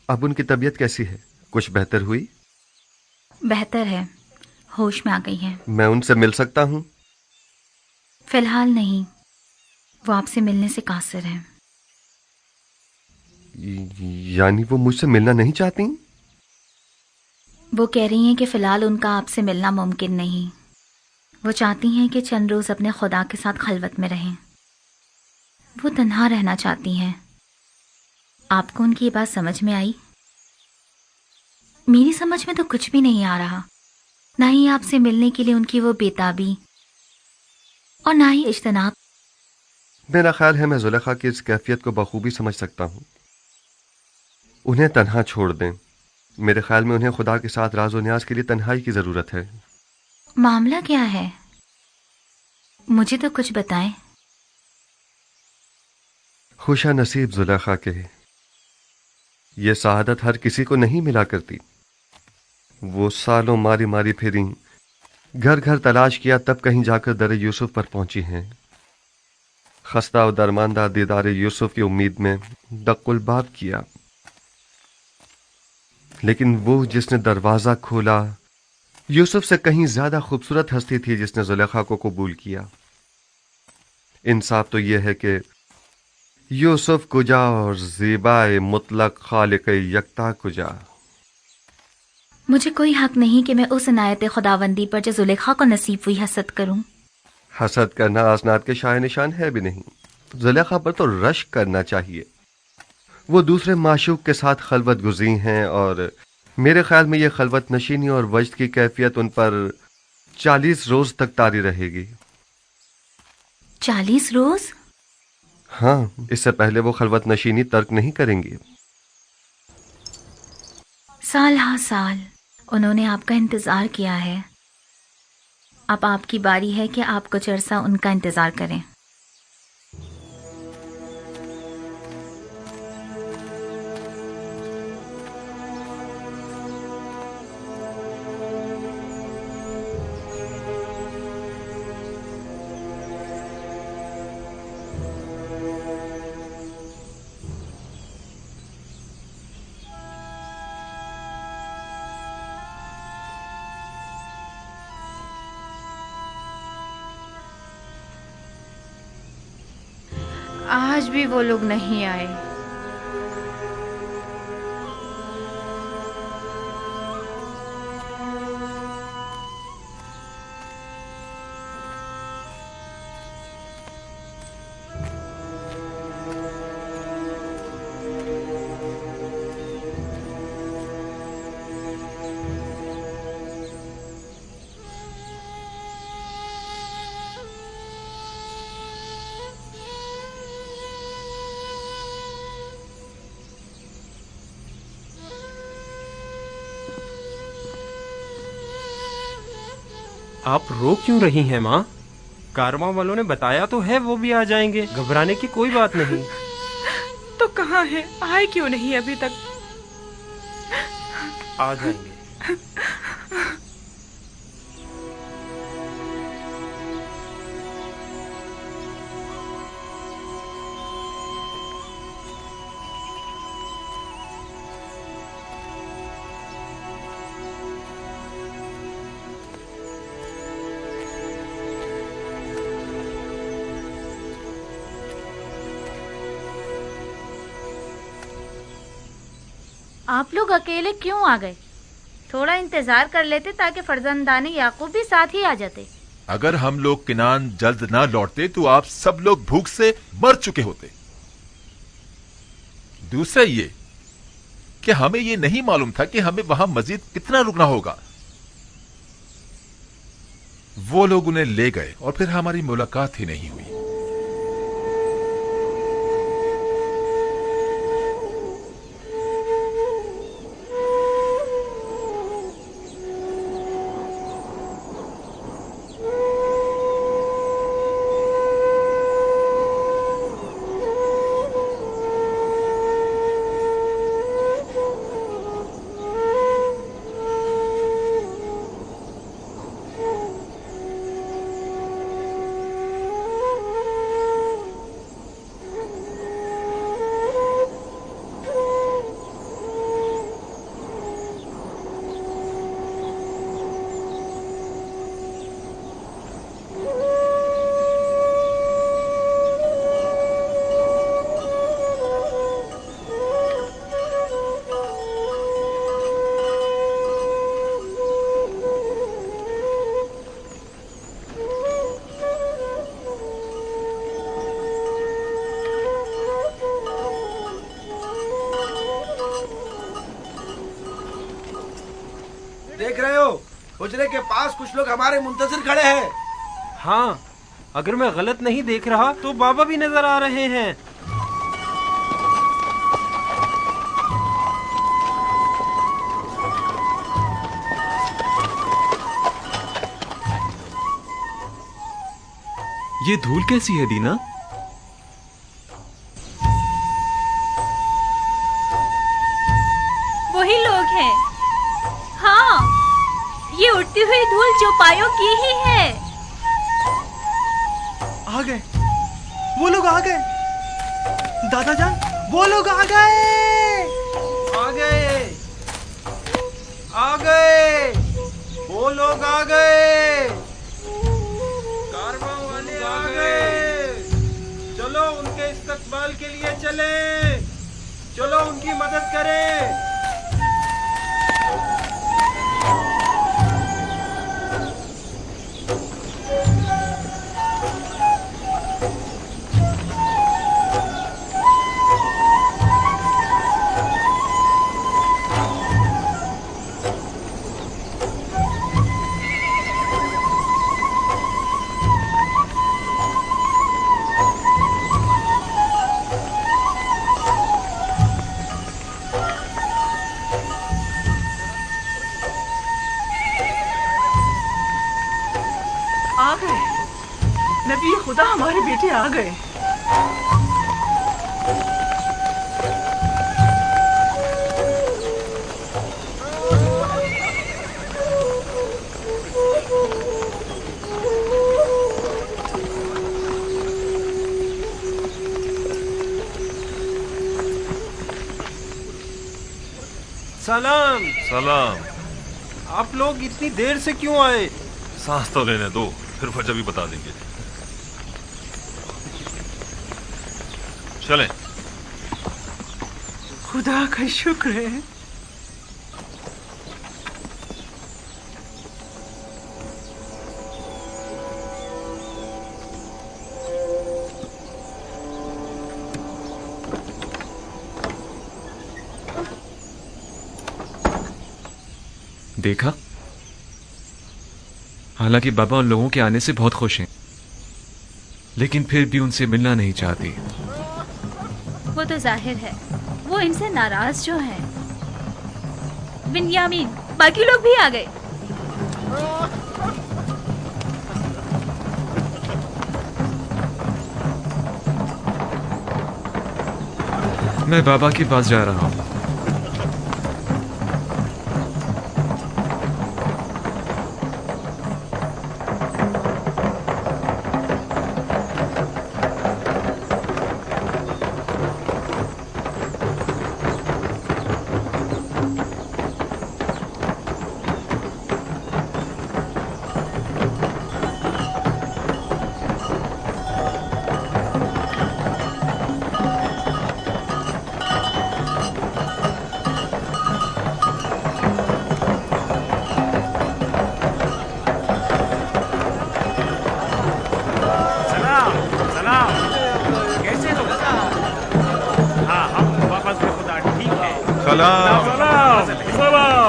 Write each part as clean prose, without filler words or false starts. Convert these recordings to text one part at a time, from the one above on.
اب ان کی طبیعت کیسی ہے؟ کچھ بہتر ہوئی؟ بہتر ہے، ہوش میں آ گئی ہے۔ میں ان سے مل سکتا ہوں؟ فی الحال نہیں، وہ آپ سے ملنے سے قاصر ہیں۔ یعنی وہ مجھ سے ملنا نہیں چاہتی؟ وہ کہہ رہی ہیں کہ فی الحال ان کا آپ سے ملنا ممکن نہیں۔ وہ چاہتی ہیں کہ چند روز اپنے خدا کے ساتھ خلوت میں رہیں۔ وہ تنہا رہنا چاہتی ہیں۔ آپ کو ان کی یہ بات سمجھ میں آئی؟ میری سمجھ میں تو کچھ بھی نہیں آ رہا، نہ ہی آپ سے ملنے کے لیے ان کی وہ بےتابی اور نہ ہی اجتناب۔ میرا خیال ہے میں زلیخا کی اس کیفیت کو بخوبی سمجھ سکتا ہوں۔ انہیں تنہا چھوڑ دیں۔ میرے خیال میں انہیں خدا کے ساتھ راز و نیاز کے لیے تنہائی کی ضرورت ہے۔ معاملہ کیا ہے؟ مجھے تو کچھ بتائیں۔ خوش نصیب زلیخا کے، یہ سعادت ہر کسی کو نہیں ملا کرتی۔ وہ سالوں ماری ماری پھریں، گھر گھر تلاش کیا، تب کہیں جا کر در یوسف پر پہنچی ہیں۔ خستہ و درماندہ دیدار یوسف کی امید میں دق الباب کیا، لیکن وہ جس نے دروازہ کھولا یوسف سے کہیں زیادہ خوبصورت ہستی تھی جس نے زلیخا کو قبول کیا۔ انصاف تو یہ ہے کہ یوسف کجا اور زیبائے مطلق خالق یکتا کجا۔ مجھے کوئی حق نہیں کہ میں اس عنایت خداوندی پر جو زلیخا کو نصیب ہوئی حسد کروں۔ حسد کرنا اسناد کے شائع نشان ہے بھی نہیں۔ زلیخا پر تو رشک کرنا چاہیے۔ وہ دوسرے معشوق کے ساتھ خلوت گزین ہیں، اور میرے خیال میں یہ خلوت نشینی اور وجد کی کیفیت ان پر 40 روز تک طاری رہے گی۔ 40 روز؟ ہاں، اس سے پہلے وہ خلوت نشینی ترک نہیں کریں گے۔ سال ہا سال انہوں نے آپ کا انتظار کیا ہے، اب آپ کی باری ہے کہ آپ کچھ عرصہ ان کا انتظار کریں۔ آج بھی وہ لوگ نہیں آئے۔ آپ رو کیوں رہی ہیں ماں؟ کارواں والوں نے بتایا تو ہے وہ بھی آ جائیں گے، گھبرانے کی کوئی بات نہیں۔ تو کہاں ہے؟ آئے کیوں نہیں ابھی تک؟ آ جائیں گے۔ آپ لوگ اکیلے کیوں آ گئے؟ تھوڑا انتظار کر لیتے تاکہ فرزندان یعقوب بھی ساتھ ہی آ جاتے۔ اگر ہم لوگ کنعان جلد نہ لوٹتے تو آپ سب لوگ بھوک سے مر چکے ہوتے۔ دوسرا یہ کہ ہمیں یہ نہیں معلوم تھا کہ ہمیں وہاں مزید کتنا رکنا ہوگا۔ وہ لوگ انہیں لے گئے اور پھر ہماری ملاقات ہی نہیں ہوئی۔ देख रहे हो हुजरे के पास कुछ लोग हमारे मुंतजिर खड़े हैं। हाँ, अगर मैं गलत नहीं देख रहा तो बाबा भी नजर आ रहे हैं। ये धूल कैसी है दीना? वही लोग हैं। हाँ, ये उड़ती हुई धूल चौपायों की ही है। आ गए, वो लोग आ गए। दादा जान, वो लोग आ गए। आ गए, आ गए, वो लोग आ गए, कारवां वाले आ गए। चलो उनके इस्तकबाल के लिए चले, चलो उनकी मदद करें। आ गए, नबी खुदा हमारे बेटे आ गए। सलाम। सलाम। आप लोग इतनी देर से क्यों आए? सांस तो लेने दो, फिर वजह भी बता देंगे। चलें। खुदा का शुक्र है। देखा, हालांकि बाबा उन लोगों के आने से बहुत खुश हैं, लेकिन फिर भी उनसे मिलना नहीं चाहती। वो तो जाहिर है, वो इनसे नाराज जो हैं। बिन्यामीन, बाकी लोग भी आ गए। मैं बाबा के पास जा रहा हूँ।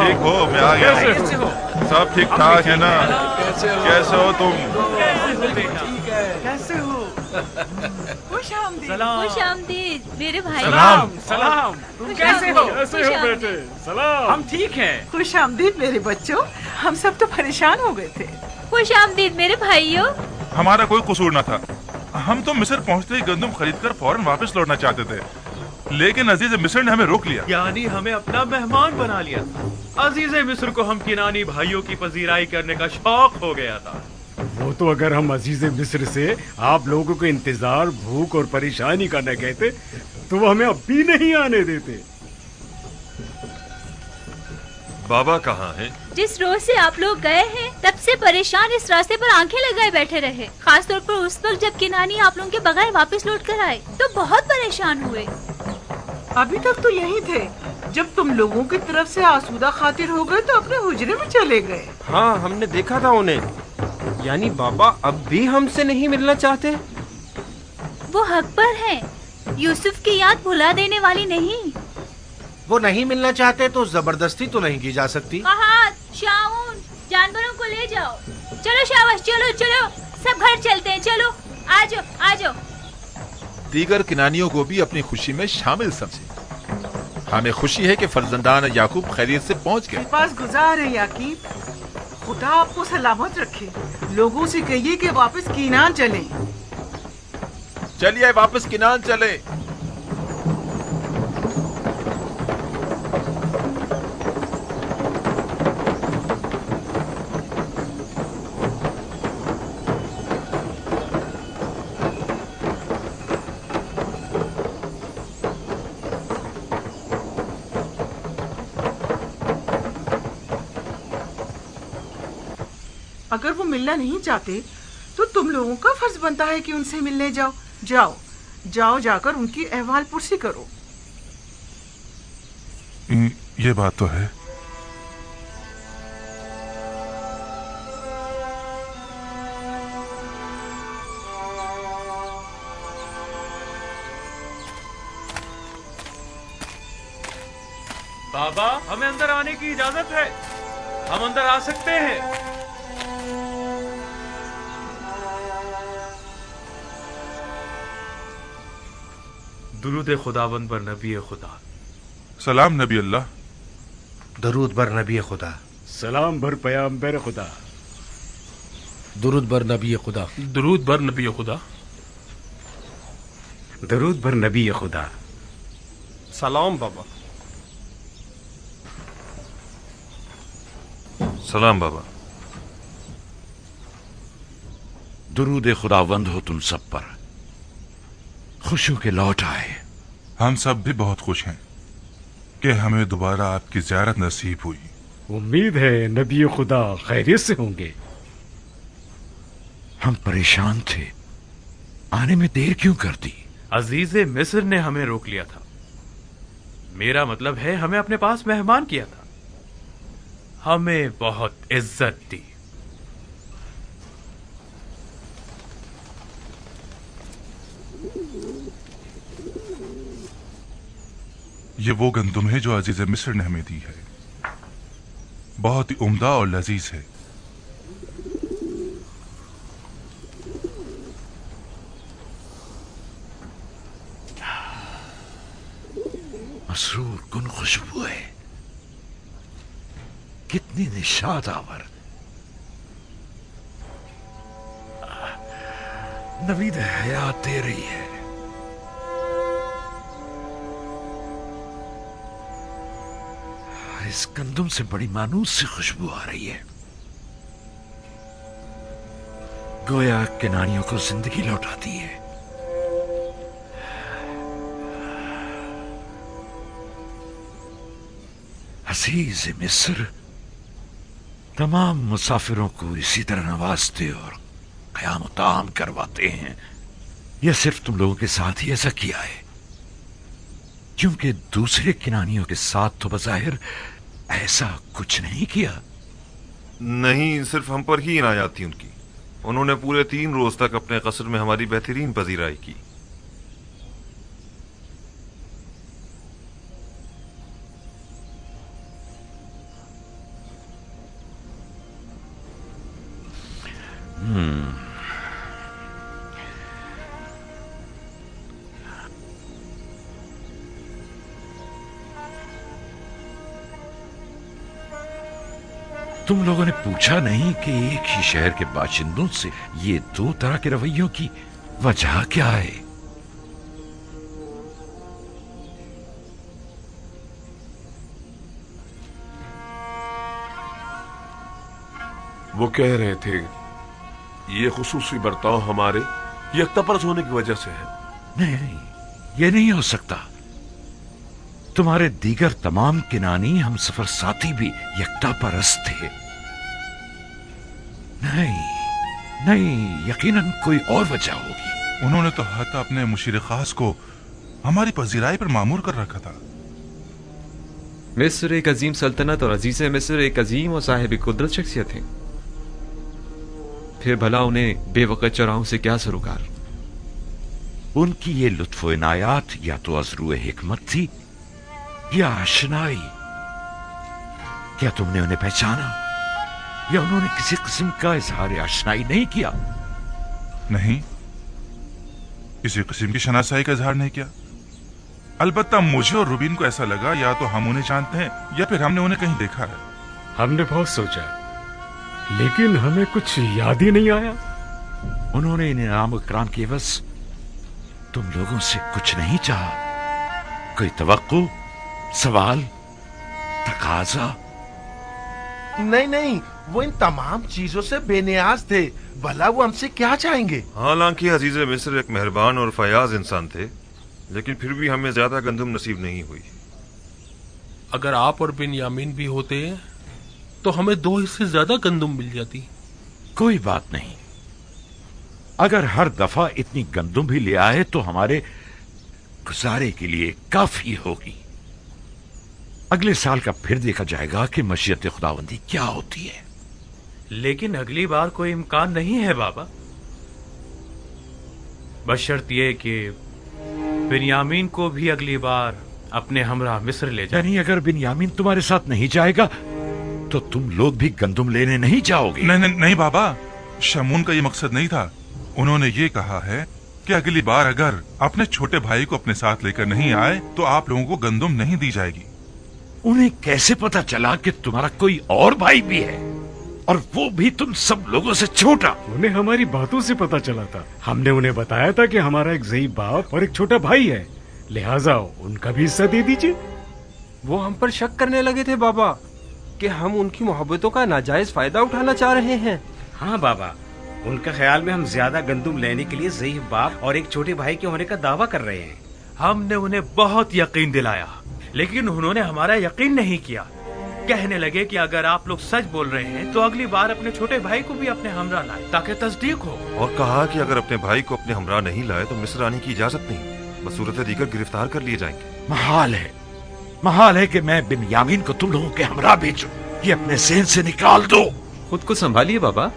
ठीक हो? मैं आ गया हूँ। सब ठीक ठाक है ना? कैसे हो तुम? कैसे हो? खुश आमदीद मेरे भाई। सलाम। सलाम। तुम कैसे हो? कैसे हो बेटे? सलाम। हम ठीक हैं। खुश आमदीद मेरे बच्चों, हम सब तो परेशान हो गए थे। खुश आमदीद मेरे भाइयों। हमारा कोई कसूर न था। हम तो मिस्र पहुंचते ही गंदम खरीदकर फौरन वापस लौटना चाहते थे, लेकिन अजीज मिस्र ने हमें रोक लिया। यानी हमें अपना मेहमान बना लिया। अजीज मिस्र को हम किनानी भाइयों की पजीराई करने का शौक हो गया था। वो तो अगर हम अजीज मिस्र से आप लोगों को इंतजार, भूख और परेशानी का न कहते तो वो हमें अब भी नहीं आने देते। बाबा कहाँ हैं? जिस रोज से आप लोग गए हैं तब से परेशान इस रास्ते पर आंखें लगाए बैठे रहे। खास तौर पर उस वक्त जब किनानी आप लोगों के बगैर वापस लौट कर आए तो बहुत परेशान हुए। अभी तक तो यही थे, जब तुम लोगों की तरफ से आसूदा खातिर हो गए तो अपने हुजरे में चले गए। हाँ, हमने देखा था उन्हें। यानी बाबा अब भी हमसे नहीं मिलना चाहते? वो हक पर हैं। यूसुफ की याद भुला देने वाली नहीं। वो नहीं मिलना चाहते तो जबरदस्ती तो नहीं की जा सकती। कहात, शाऊन, जानवरों को ले जाओ। चलो शाबाश, चलो चलो, सब घर चलते हैं, चलो आ जाओ आ जाओ। दीगर किनानियों को भी अपनी खुशी में शामिल समझे। हमें खुशी है कि फर्जंदान याकूब खैरियत से पहुंच गए। पास गुजार है याकीब, खुदा आपको सलामत रखे। लोगों से कहिए कि वापस कीनान चलें। चलिए वापस किनान चले। अगर वो मिलना नहीं चाहते तो तुम लोगों का फर्ज बनता है कि उनसे मिलने जाओ। जाओ जाओ, जाकर उनकी अहवाल पुरसी करो। ये बात तो है। बाबा, हमें अंदर आने की इजाजत है, हम अंदर आ सकते हैं। दुरूद खुदावंद बर नबी खुदा। सलाम नबी अल्लाह। दरूद बर नबी खुदा। सलाम बर पैगंबर खुदा। दुरूद बर नबी खुदा। दुरूद बर नबी खुदा। दरूद बर नबी खुदा। सलाम बाबा। सलाम बाबा। दुरूद खुदावंद हो तुम सब पर, खुश हो के लौट आए। हम सब भी बहुत खुश हैं कि हमें दोबारा आपकी ज़ियारत नसीब हुई। उम्मीद है नबी खुदा खैरियत से होंगे। हम परेशान थे, आने में देर क्यों कर दी? अजीज़े मिस्र ने हमें रोक लिया था। मेरा मतलब है हमें अपने पास मेहमान किया था, हमें बहुत इज्जत दी। ये वो गंदुम है जो अजीज मिस्र ने हमें दी है, बहुत ही उम्दा और लजीज है। मसरूर कुन खुशबू है, कितनी निशात आवर। नवीद हयात दे रही है। इस गंदुम से बड़ी मानूस सी खुशबू आ रही है, गोया किनारियों को जिंदगी लौटाती है। अजीज मिस्र तमाम मुसाफिरों को इसी तरह नवाजते और क़याम ताम करवाते हैं। यह सिर्फ तुम लोगों के साथ ही ऐसा किया है, क्योंकि दूसरे किनानियों के साथ तो बज़ाहिर ऐसा कुछ नहीं किया। नहीं, सिर्फ हम पर ही इनायत थी उनकी। उन्होंने पूरे 3 रोज तक अपने कसर में हमारी बेहतरीन पजीराई की। तुम लोगों ने पूछा नहीं कि एक ही शहर के बाशिंदों से ये 2 तरह के रवैयों की वजह क्या है? वो कह रहे थे ये खुसूसी बर्ताव हमारे यकतापरस्त होने की वजह से है। नहीं, ये नहीं हो सकता। तुम्हारे दीगर तमाम किनानी हम सफर साथी भी यकतापरस्त थे। नहीं, यकीनन कोई और वजह होगी। उन्होंने तो हत्ता अपने मुशीर खास को हमारी पजीराई पर मामूर कर रखा था। मिस्र एक अजीम सल्तनत और अजीज मिस्र एक अजीम और साहिब कुदरत शख्सियत है। फिर भला उन्हें बेवकत चौराहों से क्या सरोकार? उनकी ये लुत्फ इनायात या तो अज़रूए हिकमत थी या आशनाई। क्या तुमने उन्हें पहचाना? یا انہوں نے کسی قسم کا اظہار آشنائی نہیں کیا؟ نہیں، کسی قسم کی شناسائی کا اظہار نہیں کیا۔ البتہ مجھے اور روبین کو ایسا لگا یا تو ہم انہیں جانتے ہیں یا پھر ہم نے انہیں کہیں دیکھا ہے۔ ہم نے بہت سوچا لیکن ہمیں کچھ یاد ہی نہیں آیا۔ انہوں نے انعام و اکرام کی عوض تم لوگوں سے کچھ نہیں چاہا؟ کوئی توقع، سوال، تقاضا؟ نہیں نہیں، وہ ان تمام چیزوں سے بے نیاز تھے، بھلا وہ ہم سے کیا چاہیں گے؟ حالانکہ عزیز مصر ایک مہربان اور فیاض انسان تھے، لیکن پھر بھی ہمیں زیادہ گندم نصیب نہیں ہوئی۔ اگر آپ اور بنیامین بھی ہوتے تو ہمیں 2 حصے زیادہ گندم مل جاتی۔ کوئی بات نہیں، اگر ہر دفعہ اتنی گندم بھی لے آئے تو ہمارے گزارے کے لیے کافی ہوگی۔ اگلے سال کا پھر دیکھا جائے گا کہ مشیت خداوندی کیا ہوتی ہے۔ لیکن اگلی بار کوئی امکان نہیں ہے بابا، بشرط یہ کہ بنیامین کو بھی اگلی بار اپنے ہمراہ مصر لے جائے۔ یعنی اگر بنیامین تمہارے ساتھ نہیں جائے گا تو تم لوگ بھی گندم لینے نہیں جاؤ گے؟ نہیں بابا، شمون کا یہ مقصد نہیں تھا۔ انہوں نے یہ کہا ہے کہ اگلی بار اگر اپنے چھوٹے بھائی کو اپنے ساتھ لے کر نہیں آئے تو آپ لوگوں کو گندم نہیں دی جائے گی۔ انہیں کیسے پتا چلا کہ تمہارا کوئی اور بھائی بھی ہے، اور وہ بھی تم سب لوگوں سے چھوٹا؟ انہیں ہماری باتوں سے پتا چلا تھا۔ ہم نے انہیں بتایا تھا کہ ہمارا ایک ضعیف باپ اور ایک چھوٹا بھائی ہے، لہٰذا ان کا بھی حصہ دے دیجیے۔ وہ ہم پر شک کرنے لگے تھے بابا کہ ہم ان کی محبتوں کا ناجائز فائدہ اٹھانا چاہ رہے ہیں۔ ہاں بابا، ان کا خیال میں ہم زیادہ گندم لینے کے لیے ضعیف باپ اور ایک چھوٹے بھائی کے ہونے کا دعویٰ کر رہے ہیں۔ ہم نے انہیں بہت یقین دلایا، لیکن انہوں نے ہمارا یقین نہیں کیا۔ کہنے لگے کہ اگر آپ لوگ سچ بول رہے ہیں تو اگلی بار اپنے چھوٹے بھائی کو بھی اپنے ہمراہ لائیں تاکہ تصدیق ہو۔ اور کہا کہ اگر اپنے بھائی کو اپنے ہمراہ نہیں لائے تو مصر آنے کی اجازت نہیں، بصورت دیگر گرفتار کر لیے جائیں گے۔ محال ہے کہ میں بنیامین کو تم لوگوں کے ہمراہ بھیجوں، یہ اپنے ذہن سے نکال دو۔ خود کو سنبھالیے بابا۔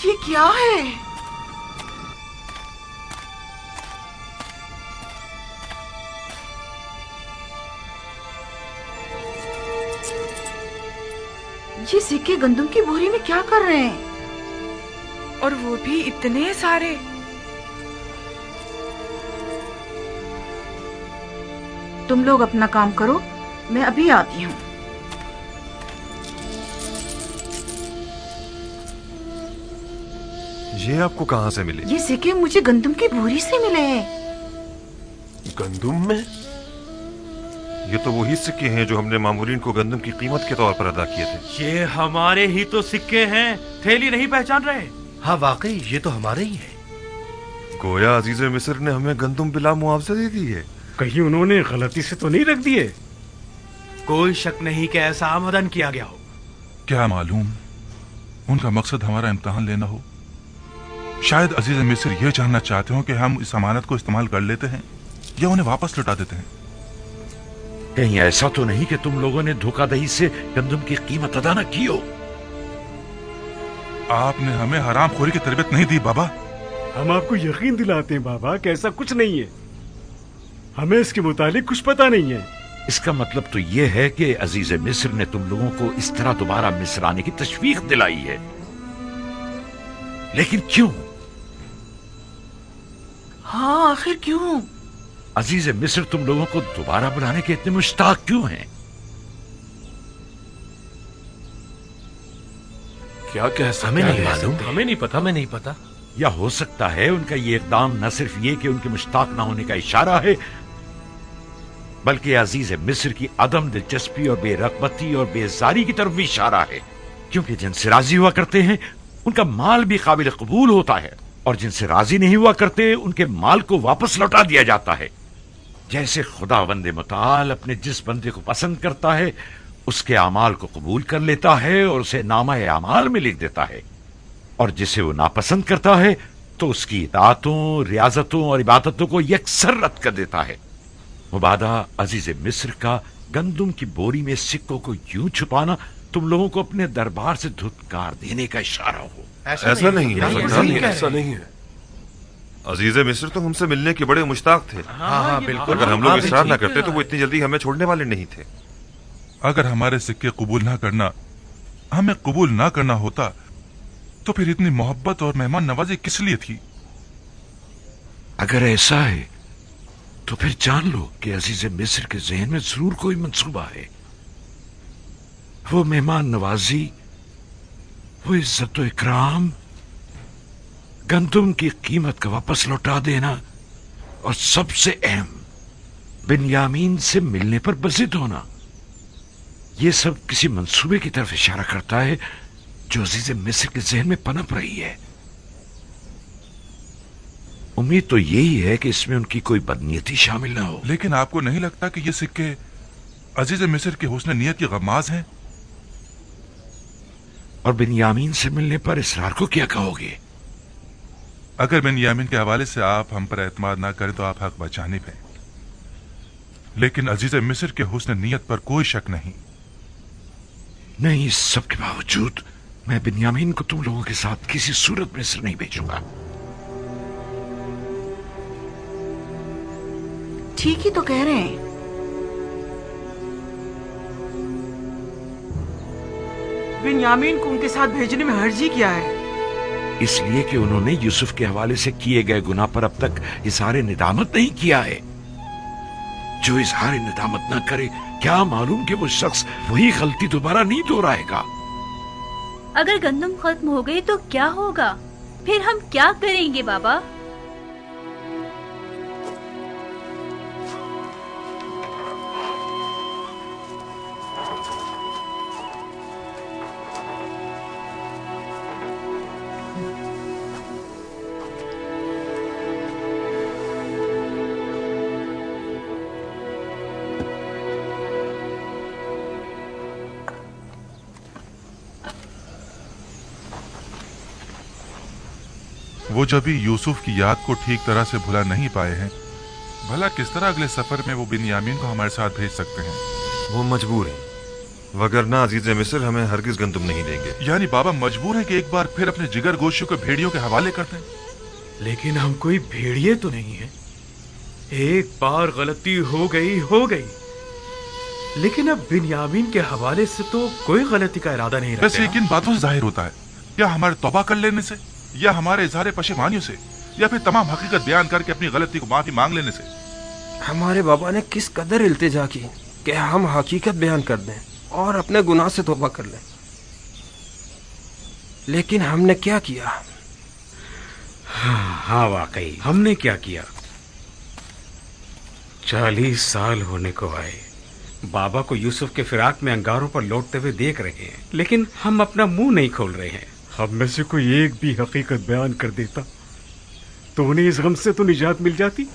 یہ کیا ہے؟ یہ سکے گندم کی بوری میں کیا کر رہے ہیں؟ اور وہ بھی اتنے سارے۔ تم لوگ اپنا کام کرو، میں ابھی آتی ہوں۔ یہ آپ کو کہاں سے ملے؟ یہ سکے مجھے گندم کی بوری سے ملے ہیں۔ گندم میں؟ یہ تو وہی سکے ہیں جو ہم نے مامورین کو گندم کی قیمت کے طور پر ادا کیے تھے۔ یہ ہمارے ہی تو سکے ہیں، تھیلی نہیں پہچان رہے؟ ہاں واقعی یہ تو ہمارے ہی ہیں۔ گویا عزیز مصر نے ہمیں گندم بلا معاوضہ دے دی ہے۔ کہیں انہوں نے غلطی سے تو نہیں رکھ دیے؟ کوئی شک نہیں کہ ایسا آمدن کیا گیا ہو۔ کیا معلوم ان کا مقصد ہمارا امتحان لینا ہو۔ شاید عزیز مصر یہ جاننا چاہتے ہوں کہ ہم اس امانت کو استعمال کر لیتے ہیں یا انہیں واپس لوٹا دیتے ہیں۔ کہیں ایسا تو نہیں کہ تم لوگوں نے دھوکہ دہی سے گندم کی قیمت ادا نہ کی ہو؟ آپ نے ہمیں حرام خوری کی تربیت نہیں دی بابا۔ ہم آپ کو یقین دلاتے ہیں بابا کہ ایسا کچھ نہیں ہے، ہمیں اس کے متعلق کچھ پتا نہیں ہے۔ اس کا مطلب تو یہ ہے کہ عزیز مصر نے تم لوگوں کو اس طرح دوبارہ مصر آنے کی تشویق دلائی ہے، لیکن کیوں؟ हाँ, आखिर क्यों? अजीज मिस्र तुम लोगों को दोबारा बुलाने के इतने मुश्ताक क्यों हैं? क्या कह सकते हमें नहीं हैं? मालूम, हमें नहीं पता, हमें नहीं पता। या हो सकता है उनका ये इकदाम न सिर्फ ये कि उनके मुश्ताक ना होने का इशारा है, बल्कि अजीज मिस्र की अदम दिलचस्पी और बेरगबती और बेजारी की तरफ भी इशारा है, क्योंकि जिनसे राजी हुआ करते हैं उनका माल भी काबिल कबूल होता है, और जिनसे राजी नहीं हुआ करते उनके माल को वापस लौटा दिया जाता है। जैसे खुदावंद मुताल अपने जिस बंदे को पसंद करता है उसके अमाल को कबूल कर लेता है और उसे नामा-ए अमाल में लिख देता है, और जिसे वो नापसंद करता है तो उसकी इताअतों, रियाजतों और इबादतों को यकसर रद्द कर देता है। मुबादा अजीज मिस्र का गंदुम की बोरी में सिक्कों को यूं छुपाना तुम लोगों को अपने दरबार से धुतकार देने का इशारा हो। ऐसा नहीं है, ऐसा नहीं है। अजीज मिस्र तो हमसे मिलने के बड़े मुश्ताक थे। हाँ, बिल्कुल। अगर हम लोग इसरार ना करते तो वो इतनी जल्दी हमें छोड़ने वाले नहीं थे। अगर हमारे सिक्के कबूल ना करना हमें कबूल ना करना होता तो फिर इतनी मोहब्बत और मेहमान नवाजी किस लिए थी? अगर ऐसा है तो फिर जान लो कि अजीज मिस्र के ज़हन में जरूर कोई मंसूबा है। वो मेहमान नवाजी, वो इज्जत और इकराम, गंदुम की कीमत का वापस लौटा देना, और सबसे अहम बिन्यामीन से मिलने पर बज़िद होना, ये सब किसी मंसूबे की तरफ इशारा करता है जो अजीज मिस्र के ज़हन में पनप रही है। उम्मीद तो यही है कि इसमें उनकी कोई बदनीयती शामिल ना हो। लेकिन आपको नहीं लगता कि ये सिक्के अजीज मिस्र के हुस्न नीयत की गमाज हैं? और बिन्यामीन से मिलने पर इसरार को क्या कहोगे? अगर बिन्यामीन के हवाले से आप हम पर एतमाद ना करें तो आप हक बचाने पे, लेकिन अजीज मिस्र के हुस्न नीयत पर कोई शक नहीं। नहीं, इस सब के बावजूद मैं बिन्यामीन को तुम लोगों के साथ किसी सूरत में मिस्र नहीं भेजूंगा। ठीक ही तो कह रहे हैं। बिन्यामीन को उनके साथ भेजने में हर्जी क्या है? इसलिए कि उन्होंने यूसुफ के हवाले से किए गए गुनाह पर अब तक इज़हार निदामत नहीं किया है। जो इज़हार निदामत ना करे, क्या मालूम कि वो शख्स वही गलती दोबारा नहीं दोहराएगा। अगर गंदम खत्म हो गई तो क्या होगा? फिर हम क्या करेंगे बाबा? वो जब भी यूसुफ की याद को ठीक तरह से भुला नहीं पाए हैं, भला किस तरह अगले सफर में वो बिन्यामीन को हमारे साथ भेज सकते हैं? वो मजबूर है, वगरना अजीज मिस्र हमें हरगिज गंदुम नहीं देंगे। यानी बाबा मजबूर है कि एक बार फिर अपने जिगर गोश्तों को भेड़ियों के हवाले कर दें? लेकिन हम कोई भेड़िए तो नहीं है। एक बार गलती हो गई, लेकिन अब बिन्यामीन के हवाले से तो कोई गलती का इरादा नहीं रखते। वैसे किन बातों से जाहिर होता है? या हमारे तौबा कर लेने से, या हमारे इजहार पशेमानियों से, या फिर तमाम हकीकत बयान करके अपनी गलती को माफी मांग लेने से? हमारे बाबा ने किस कदर इल्तिजा की कि हम हकीकत बयान कर दें और अपने गुनाह से तौबा कर लें, लेकिन हमने क्या किया? हाँ वाकई हमने क्या किया। 40 साल होने को आए, बाबा को यूसुफ के फिराक में अंगारों पर लौटते हुए देख रहे हैं, लेकिन हम अपना मुंह नहीं खोल रहे हैं। हम में से कोई एक भी हकीकत बयान कर देता तो उन्हें इस गम से तो निजात मिल जाती।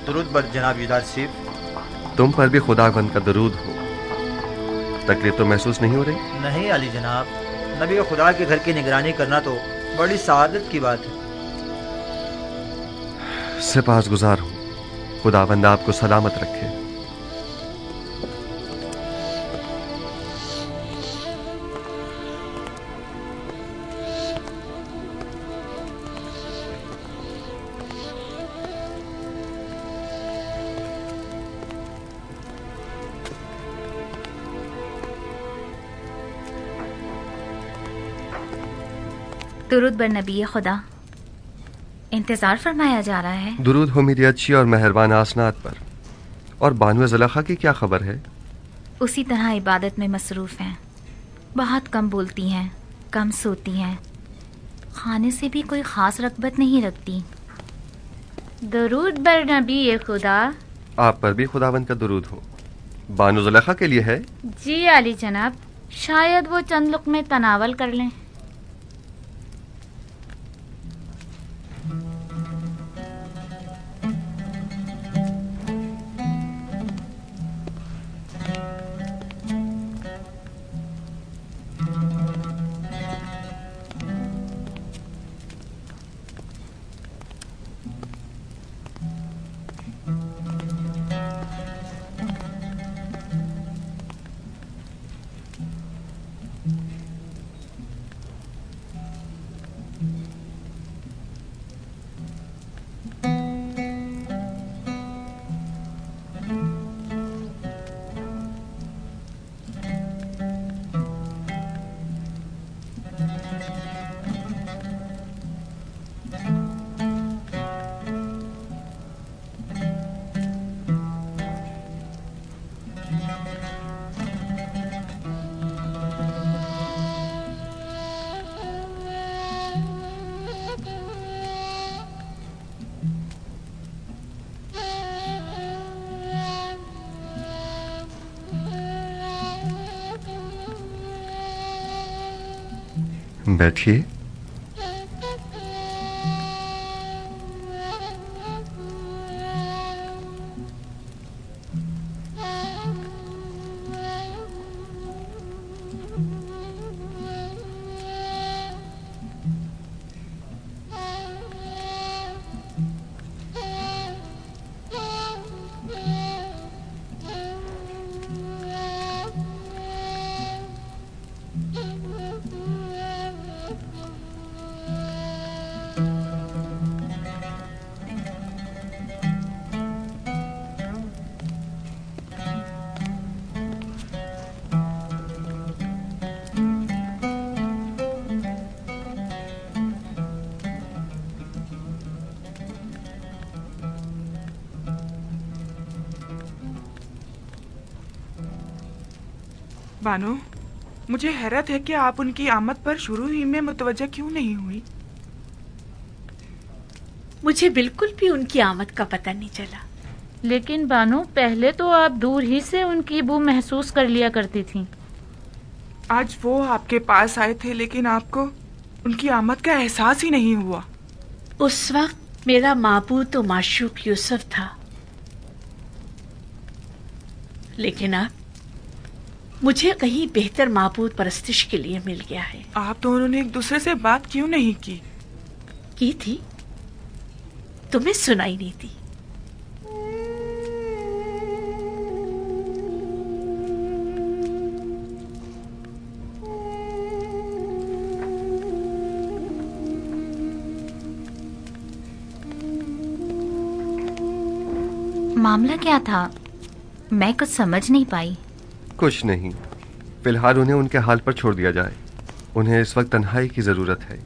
दरूद बर जनाब युदार सिफ। तुम पर भी खुदावंद का दरूद हो। तकलीफ तो महसूस नहीं हो रही? नहीं अली जनाब, नबी का खुदा के घर की निगरानी करना तो बड़ी सआदत की बात है। सिपासगुजार हूँ। खुदावंद आपको सलामत रखे। दुरूद बर नबी खुदा। इंतज़ार फरमाया जा रहा है। दुरूद हो मेरी अच्छी और मेहरबान आसनात पर। और बानू ज़ुलेखा की क्या खबर है? उसी तरह इबादत में मसरूफ़ हैं। बहुत कम बोलती हैं, कम सोती हैं, खाने से भी कोई ख़ास रग़बत नहीं रखती। दुरूद बर नबी खुदा। आप पर भी खुदावंद का दुरूद हो। बानू ज़ुलेखा के लिए है? जी आली जनाब, शायद वो चंद लुक़मे तनावल कर लें। बैठिए। बानो, मुझे हैरत है कि आप उनकी आमद पर शुरू ही में मुतवज्जा क्यों नहीं हुई। मुझे बिल्कुल भी उनकी आमद का पता नहीं चला। लेकिन बानो, पहले तो आप दूर ही से उनकी बू महसूस कर लिया करती थी। आज वो आपके पास आए थे, लेकिन आपको उनकी आमद का एहसास ही नहीं हुआ। उस वक्त मेरा माबूद तो माशूक यूसुफ था, लेकिन अब मुझे कहीं बेहतर माबूद परस्तिश के लिए मिल गया है। आप दोनों ने एक दूसरे से बात क्यों नहीं की? की थी, तुम्हें सुनाई नहीं थी। मामला क्या था? मैं कुछ समझ नहीं पाई। कुछ नहीं, फिलहाल उन्हें उनके हाल पर छोड़ दिया जाए। उन्हें इस वक्त तन्हाई की ज़रूरत है।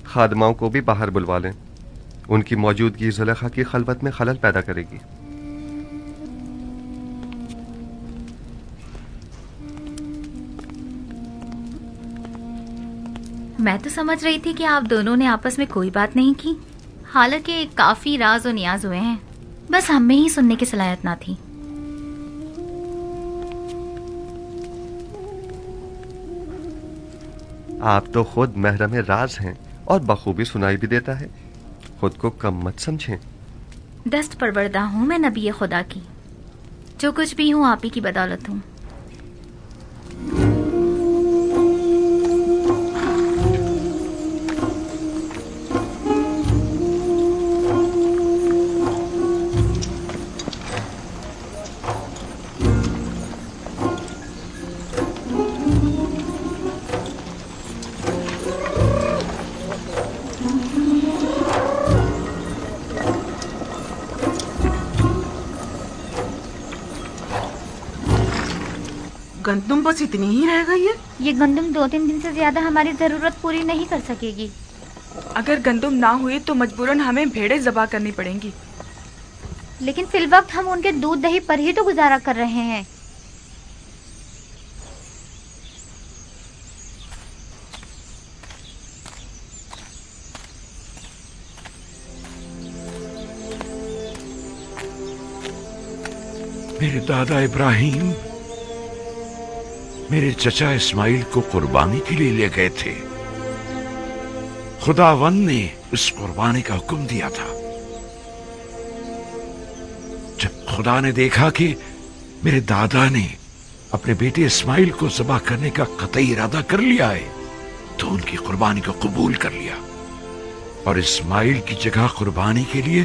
खादमाओं को भी बाहर बुलवा लें। उनकी मौजूदगी ज़ुलेखा की खलवत में खलल पैदा करेगी। मैं तो समझ रही थी कि आप दोनों ने आपस में कोई बात नहीं की। हालांकि काफ़ी राज और नियाज हुए हैं, बस हमें ही सुनने की सलाहियत ना थी। आप तो खुद महरम राज हैं और बखूबी सुनाई भी देता है। खुद को कम मत समझें। दस्त परवरदा हूँ मैं नबी खुदा की। जो कुछ भी हूँ आप ही की बदौलत हूँ। गंदुम बस इतनी ही रह गई है। ये गंदम 2-3 दिन से ज्यादा हमारी जरूरत पूरी नहीं कर सकेगी। अगर गंदुम ना हुए तो मजबूरन हमें भेड़ें ज़बा करनी पड़ेंगी। लेकिन फिल वक्त हम उनके दूध दही पर ही तो गुजारा कर रहे हैं। मेरे दादा इब्राहिम मेरे चचा इस्माइल को कुर्बानी के लिए ले गए थे। खुदावंद ने उस कुर्बानी का हुक्म दिया था। जब खुदा ने देखा कि मेरे दादा ने अपने बेटे इस्माइल को ज़बह करने का कतई इरादा कर लिया है, तो उनकी कुर्बानी को कबूल कर लिया और इस्माइल की जगह कुर्बानी के लिए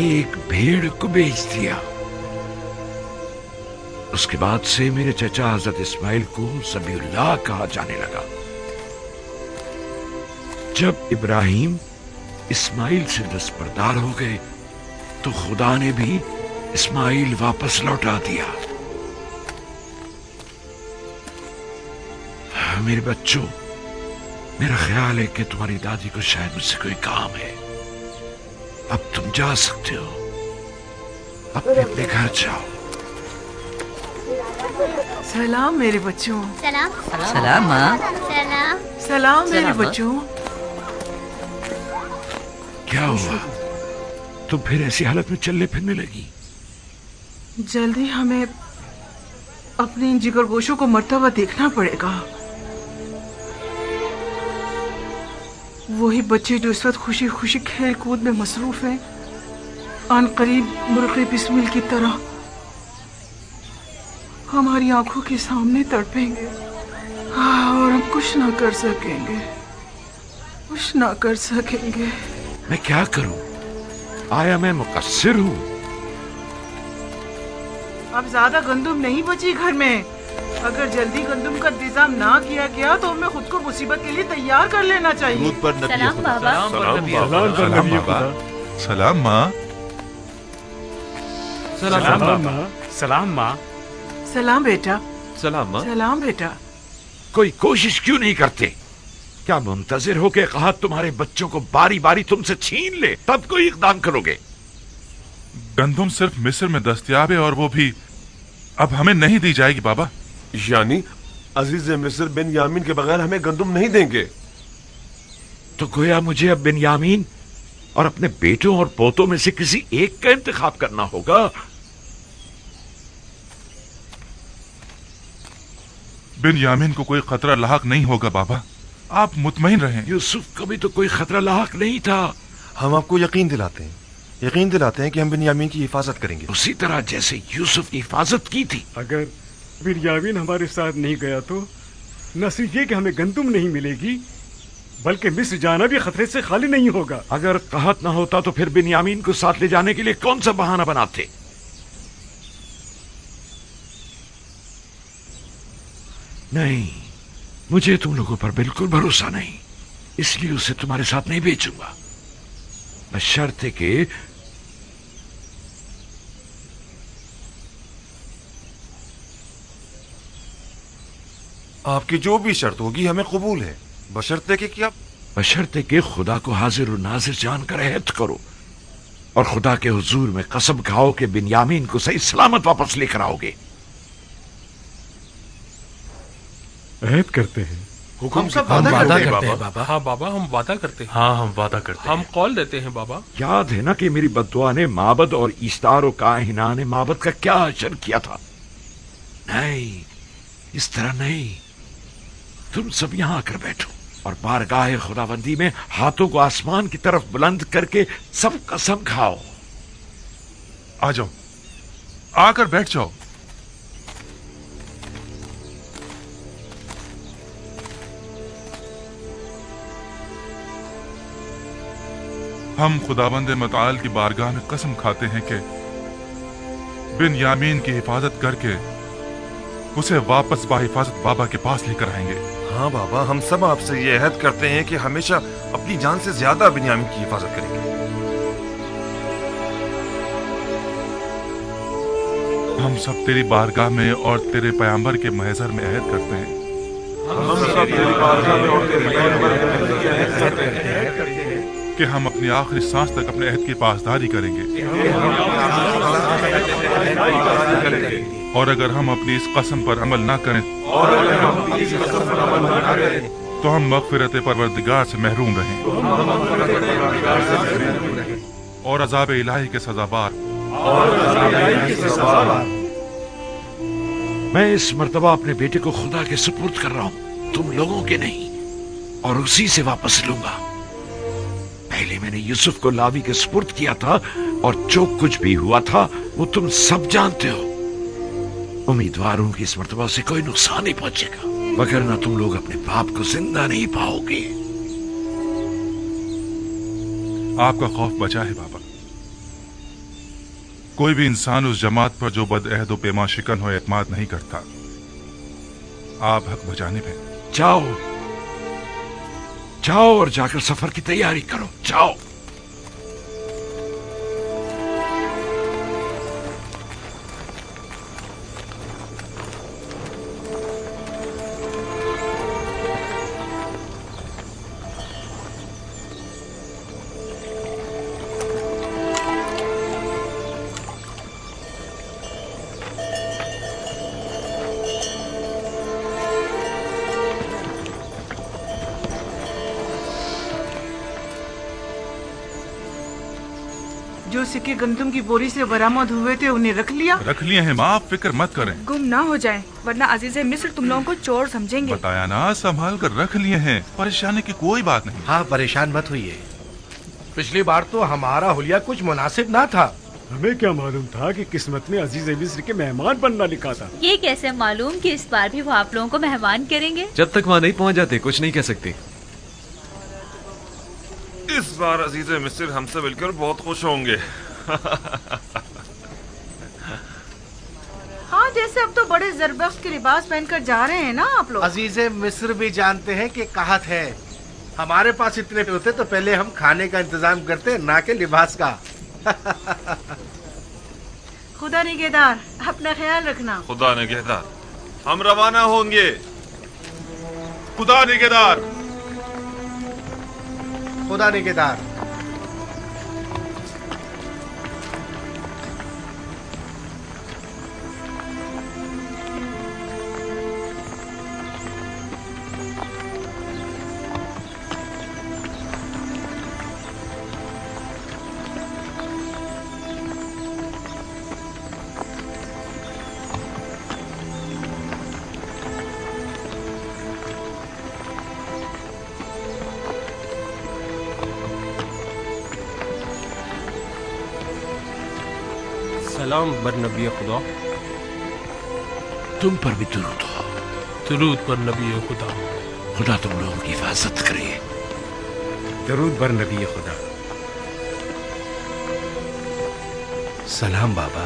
एक भेड़ को बेच दिया। उसके बाद से मेरे चचा हजरत इस्माइल को ज़बीहुल्लाह कहा जाने लगा। जब इब्राहिम इस्माइल से दस्तबरदार हो गए तो खुदा ने भी इस्माइल वापस लौटा दिया। मेरे बच्चों, मेरा ख्याल है कि तुम्हारी दादी को शायद मुझसे कोई काम है। अब तुम जा सकते हो, अपने अपने घर जाओ। सलाम मेरे बच्चों। सलाम। सलाम माँ। सलाम। सलाम मेरे सलाम, माँ। बच्चों। क्या हुआ? तुम फिर ऐसी हालत में चलने फिरने लगी? जल्दी हमें अपने इन जिगरगोशों को मरता हुआ देखना पड़ेगा। वही बच्चे जो इस वक्त खुशी खुशी खेल कूद में मसरूफ हैं, आन करीब मुर्गे बिस्मिल की तरह हमारी आंखों के सामने तड़पेंगे और हम कुछ ना कर सकेंगे, कुछ ना कर सकेंगे। मैं क्या करूं? आया मैं मुकस्सिर हूं? अब ज्यादा गंदुम नहीं बची घर में। अगर जल्दी गंदुम का इंतजाम ना किया गया तो हमें खुद को मुसीबत के लिए तैयार कर लेना चाहिए। सलाम बाबा। सलाम बाबा। सलाम माँ। सलाम माँ। सलाम माँ। सलाम बेटा। सलाम माँ। सलाम बेटा। कोई कोशिश क्यों नहीं करते? क्या मुंतजिर हो के कहा तुम्हारे बच्चों को बारी बारी तुमसे छीन ले तब कोई इकदाम करोगे? गंदुम सिर्फ मिस्र में दस्तयाब है और वो भी अब हमें नहीं दी जाएगी बाबा। यानी अजीज मिस्र बिन्यामीन के बगैर हमें गंदुम नहीं देंगे? तो गोया मुझे अब बिन्यामीन और अपने बेटों और पोतों में से किसी एक का इंतखाब करना होगा। बिन्यामीन को कोई खतरा लाहक नहीं होगा बाबा, आप मुतमईन रहें। यूसुफ को भी तो कोई खतरा लाहक नहीं था। हम आपको यकीन दिलाते हैं कि हम बिन्यामीन की हिफाजत करेंगे, उसी तरह जैसे यूसुफ की हिफाजत की थी। अगर बिन्यामीन हमारे साथ नहीं गया तो न सिर्फ ये कि हमें गंदुम नहीं मिलेगी बल्कि मिस्र जाना भी खतरे से खाली नहीं होगा। अगर कहत न होता तो फिर बिन्यामीन को साथ ले जाने के लिए कौन सा बहाना बनाते? नहीं, मुझे तुम लोगों पर बिल्कुल भरोसा नहीं, इसलिए उसे तुम्हारे साथ नहीं भेजूंगा, बशर्ते कि आपकी जो भी शर्त होगी हमें कबूल है, बशर्ते कि खुदा को हाजिर और नाजिर जानकर अहद करो और खुदा के हुजूर में कसम खाओ कि बिन्यामीन को सही सलामत वापस लेकर आओगे। अहद करते हैं। हुक्म से हम वादा करते हैं बाबा। हाँ बाबा, हम वादा करते हैं। हाँ हम वादा करते हैं। हम कॉल देते हैं बाबा। याद है ना कि मेरी बद्दुआ ने माबद और ईस्तार और काहिना ने माबद का क्या असर किया था? नहीं, इस तरह नहीं। तुम सब यहां आकर बैठो और बारगाह खुदाबंदी में हाथों को आसमान की तरफ बुलंद करके सब कसम खाओ। आ जाओ, आकर बैठ जाओ। हम खुदाबंद मताल की बारगाह में कसम खाते हैं कि बिन्यामीन की हिफाजत करके उसे वापस बाहिफाजत बाबा के पास लेकर आएंगे। हाँ बाबा, हम सब आपसे ये अहद करते हैं कि हमेशा अपनी जान से ज्यादा बिन्यामीन की हिफाजत करेंगे। हम सब तेरी बारगाह में और तेरे पैगंबर के महजर में अहद करते हैं। हम کہ ہم اپنی آخری سانس تک اپنے عہد کی پاسداری کریں گے، اور اگر ہم اپنی اس قسم پر عمل نہ کریں تو ہم مغفرت پروردگار سے محروم رہیں اور عذاب الہی کے سزاوار۔ میں اس مرتبہ اپنے بیٹے کو خدا کے سپرد کر رہا ہوں، تم لوگوں کے نہیں، اور اسی سے واپس لوں گا۔ پہلے میں نے یوسف کو لاوی کے سپرد کیا تھا، اور جو کچھ بھی ہوا تھا وہ تم سب جانتے ہو۔ امیدوار ہوں کہ اس مرتبہ سے کوئی نقصان نہیں پہنچے گا، وگرنہ تم لوگ اپنے باپ کو زندہ نہیں پاؤ گے۔ آپ کا خوف بچا ہے بابا۔ کوئی بھی انسان اس جماعت پر جو بد عہد و پیما شکن ہو اعتماد نہیں کرتا۔ آپ حق بجانب ہیں۔ جاؤ جاؤ اور جا کر سفر کی تیاری کرو، جاؤ۔ جو سکے گندم کی بوری سے برآمد ہوئے تھے انہیں رکھ لیا؟ رکھ لیے ہیں ماں، آپ فکر مت کریں۔ گم نہ ہو جائیں ورنہ عزیز مصر تم لوگوں کو چور سمجھیں گے۔ بتایا نا، سنبھال کر رکھ لیے ہیں، پریشانی کی کوئی بات نہیں۔ ہاں پریشان مت ہوئیے، پچھلی بار تو ہمارا حلیہ کچھ مناسب نہ تھا۔ ہمیں کیا معلوم تھا کہ قسمت میں عزیز مصر کے مہمان بننا لکھا تھا۔ یہ کیسے معلوم کہ اس بار بھی وہ آپ لوگوں کو مہمان کریں گے؟ جب تک وہاں نہیں پہنچ جاتے کچھ نہیں کہہ سکتے۔ اس بار عزیز مصر ہم سے مل کر بہت خوش ہوں گے۔ ہاں جیسے اب تو بڑے زربخت کے لباس پہن کر جا رہے ہیں نا آپ لوگ۔ عزیز مصر بھی جانتے ہیں کہ قحط ہے، ہمارے پاس اتنے ہوتے تو پہلے ہم کھانے کا انتظام کرتے، نہ کہ لباس کا۔ خدا نگہدار، اپنا خیال رکھنا۔ خدا نگہدار، ہم روانہ ہوں گے۔ خدا نگہدار۔ خدا نگہدار۔ سلام بر نبی خدا۔ تم پر بھی درود ہو۔ درود پر نبی خدا۔ خدا تم لوگوں کی حفاظت کرے۔ درود بر نبی خدا۔ سلام بابا۔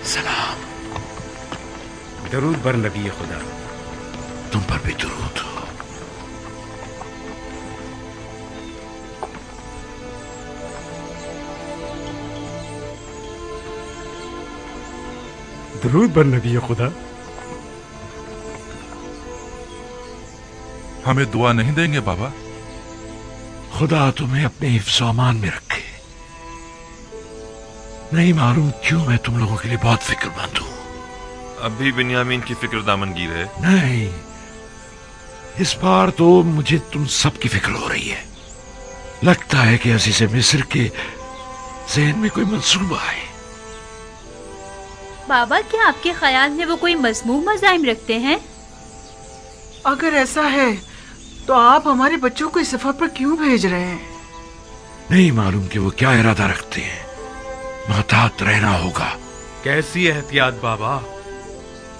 سلام۔ درود بر نبی خدا۔ تم پر بھی درود ہو۔ درود بر نبی خدا۔ ہمیں دعا نہیں دیں گے بابا؟ خدا تمہیں اپنے حفظ و امان میں رکھے۔ نہیں معلوم کیوں میں تم لوگوں کے لیے بہت فکر مند ہوں۔ اب بھی بنیامین کی فکر دامن گیر ہے؟ نہیں، اس بار تو مجھے تم سب کی فکر ہو رہی ہے۔ لگتا ہے کہ عزیز مصر کے ذہن میں کوئی منصوبہ ہے۔ بابا کیا آپ کے خیال میں وہ کوئی مذموم عزائم رکھتے ہیں؟ اگر ایسا ہے تو آپ ہمارے بچوں کو اس سفر پر کیوں بھیج رہے ہیں؟ نہیں معلوم کہ وہ کیا ارادہ رکھتے ہیں۔ محتاط رہنا ہوگا۔ کیسی احتیاط بابا؟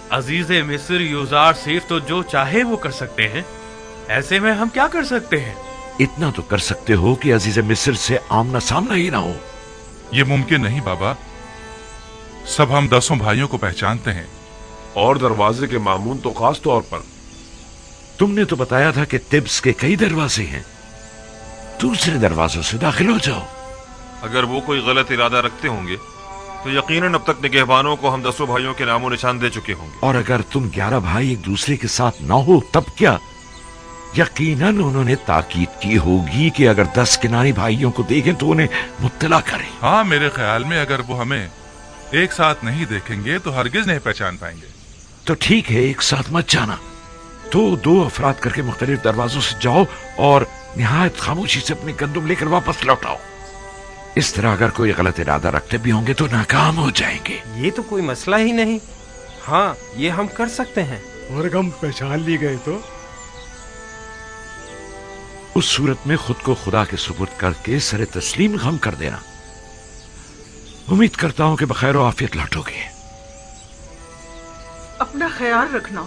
عزیز مصر یوزار سیف تو جو چاہے وہ کر سکتے ہیں، ایسے میں ہم کیا کر سکتے ہیں؟ اتنا تو کر سکتے ہو کہ عزیز مصر سے آمنا سامنا ہی نہ ہو۔ یہ ممکن نہیں بابا، سب ہم 10 بھائیوں کو پہچانتے ہیں، اور دروازے کے مامون تو خاص طور پر۔ تم نے تو بتایا تھا کہ طبس کے کئی دروازے ہیں، دوسرے دروازوں سے داخل ہو جاؤ۔ اگر وہ کوئی غلط ارادہ رکھتے ہوں گے تو یقیناً اب تک نگہبانوں کو ہم 10 بھائیوں کے نام و نشان دے چکے ہوں گے۔ اور اگر تم 11 بھائی ایک دوسرے کے ساتھ نہ ہو تب کیا؟ यकीनन उन्होंने ताकीद की होगी कि अगर 10 किनारी भाइयों को देखें तो उन्हें मुत्तला करें। हाँ, मेरे ख्याल में अगर वो हमें एक साथ नहीं देखेंगे तो हरगिज नहीं पहचान पाएंगे। तो ठीक है, एक साथ मत जाना। तो 2 अफराद करके मुख्तलिफ दरवाजों से जाओ और निहायत खामोशी से अपने गंदुम लेकर वापस लौटाओ। इस तरह अगर कोई गलत इरादा रखते भी होंगे तो नाकाम हो जाएंगे। ये तो कोई मसला ही नहीं। हाँ, ये हम कर सकते हैं। और हम पहचान ली गए तो उस सूरत में खुद को खुदा के सुपुर्द करके सरे तस्लीम गम कर देना। उम्मीद करता हूं कि बखैर आफियत लौटोगे। अपना ख्याल रखना,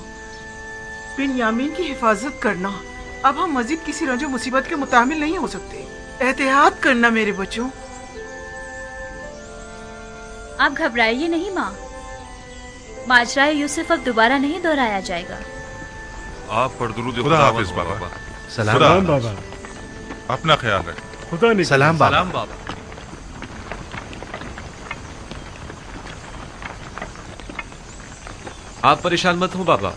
बिन्यामीन की हिफाजत करना। अब हम मजीद किसी रंजो मुसीबत के मुतामिल नहीं हो सकते। एहतियात करना मेरे बच्चों। आप घबराइए नहीं माँ, माजराए यूसुफ अब दोबारा नहीं दोहराया जाएगा। आप पर दुरूद खुदा हाफिज बाबा। सलाम बाबा। अपना ख्याल रखें। खुदा ने सलाम बाबा। सलाम बाबा। आप परेशान मत हो बाबा,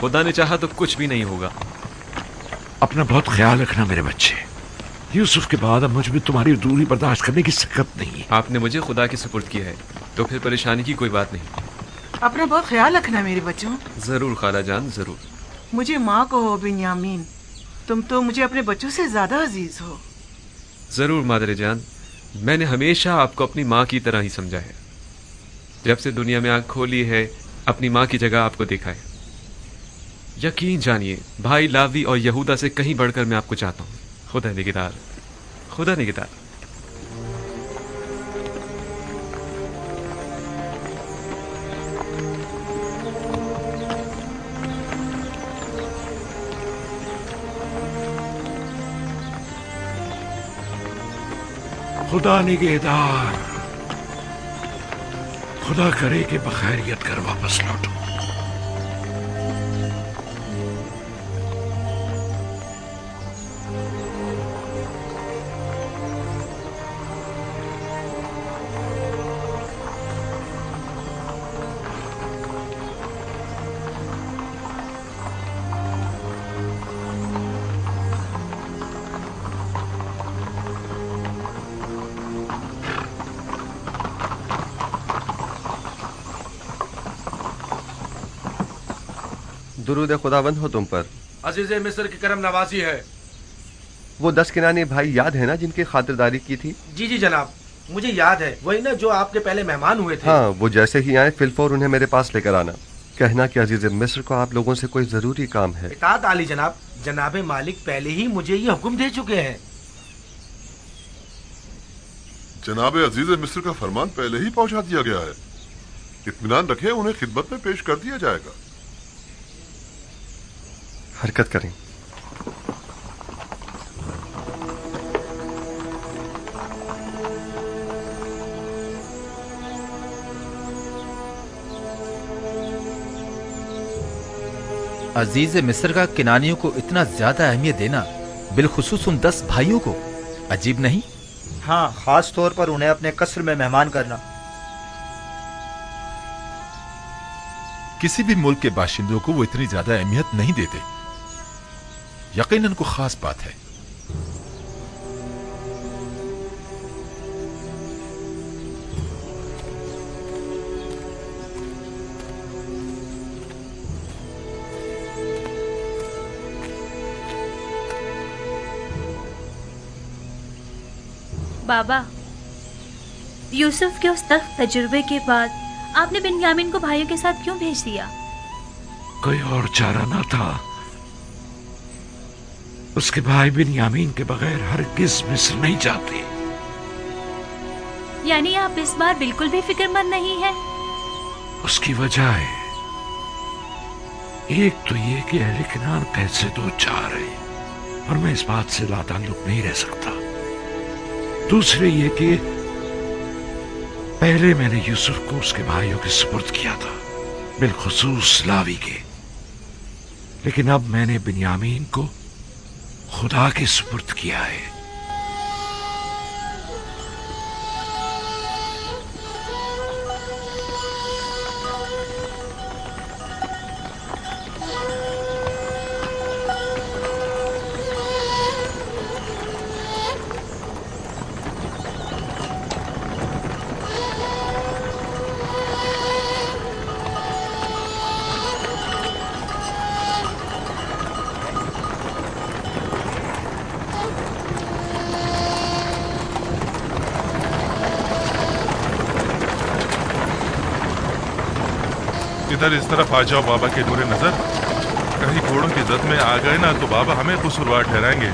खुदा ने चाहा तो कुछ भी नहीं होगा। अपना बहुत ख्याल रखना मेरे बच्चे। यूसुफ के बाद अब मुझ में तुम्हारी दूरी बर्दाश्त करने की सकत नहीं है। आपने मुझे खुदा के सुपुर्द किया है तो फिर परेशानी की कोई बात नहीं। अपना बहुत ख्याल रखना मेरे बच्चों। जरूर खाला जान, जरूर। मुझे माँ कहो बिन्यामीन, तुम तो मुझे अपने बच्चों से ज्यादा अजीज हो। जरूर मादरे जान, मैंने हमेशा आपको अपनी माँ की तरह ही समझा है। जब से दुनिया में आंख खोली है, अपनी माँ की जगह आपको देखा है। यकीन जानिए, भाई लावी और यहूदा से कहीं बढ़कर मैं आपको चाहता हूँ। खुदा निगहदार, खुदा निगहदार। खुदा निगहदार, खुदा करे कि बखैरियत कर वापस लौटो। दुरूद खुदावंद हो तुम पर। अजीज मिस्र की करम नवाजी है। वो 10 किनानी भाई याद है ना जिनकी खातिरदारी की थी? जी जी जनाब, मुझे याद है। वही ना जो आपके पहले मेहमान हुए थे। हाँ, वो जैसे ही आए फिलफौर उन्हें मेरे पास लेकर आना। कहना कि अजीज मिस्र को आप लोगों से कोई जरूरी काम है। इताअत आली जनाब। जनाब मालिक पहले ही मुझे ये हुक्म दे चुके हैं। जनाब अजीज मिस्र का फरमान पहले ही पहुंचा दिया गया है। इत्मीनान रखें, उन्हें खिदमत में पेश कर दिया जाएगा। हरकत करें। अजीज मिस्र का किनानियों को इतना ज्यादा अहमियत देना, बिलखुसूस उन 10 भाइयों को, अजीब नहीं? हाँ, खास तौर पर उन्हें अपने कस्र में मेहमान करना। किसी भी मुल्क के बाशिंदों को वो इतनी ज्यादा अहमियत नहीं देते। यकीनन को खास बात है। बाबा, यूसुफ के उस तख्त तजुर्बे के बाद आपने बिन्यामीन को भाइयों के साथ क्यों भेज दिया? कोई और चारा ना था। उसके भाई बिन्यामीन के बगैर हरगिज मिस्र नहीं जाते। यानी आप इस बार बिल्कुल भी फिक्रमंद नहीं है? उसकी वजह है, एक तो ये कि अहले किनान कैद से 2 चार है और मैं इस बात से लाताल्लुक नहीं रह सकता। दूसरे ये कि पहले मैंने यूसुफ को उसके भाइयों के सुपुर्द किया था, बिलखुसूस लावी के। लेकिन अब मैंने बिन्यामीन को खुदा के सुपुर्द किया है। इधर इस तरफ आ जाओ बाबा के नूरे नजर। कहीं घोड़ों की जद में आ गए ना तो बाबा हमें कसूरवार ठहराएंगे।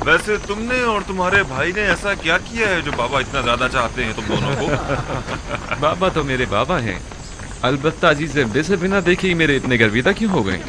वैसे तुमने और तुम्हारे भाई ने ऐसा क्या किया है जो बाबा इतना ज्यादा चाहते हैं तुम दोनों को? बाबा तो मेरे बाबा हैं, अलबत्ता अजीज मिस्र बिना देखे ही मेरे इतने गर्विदा क्यों हो गए?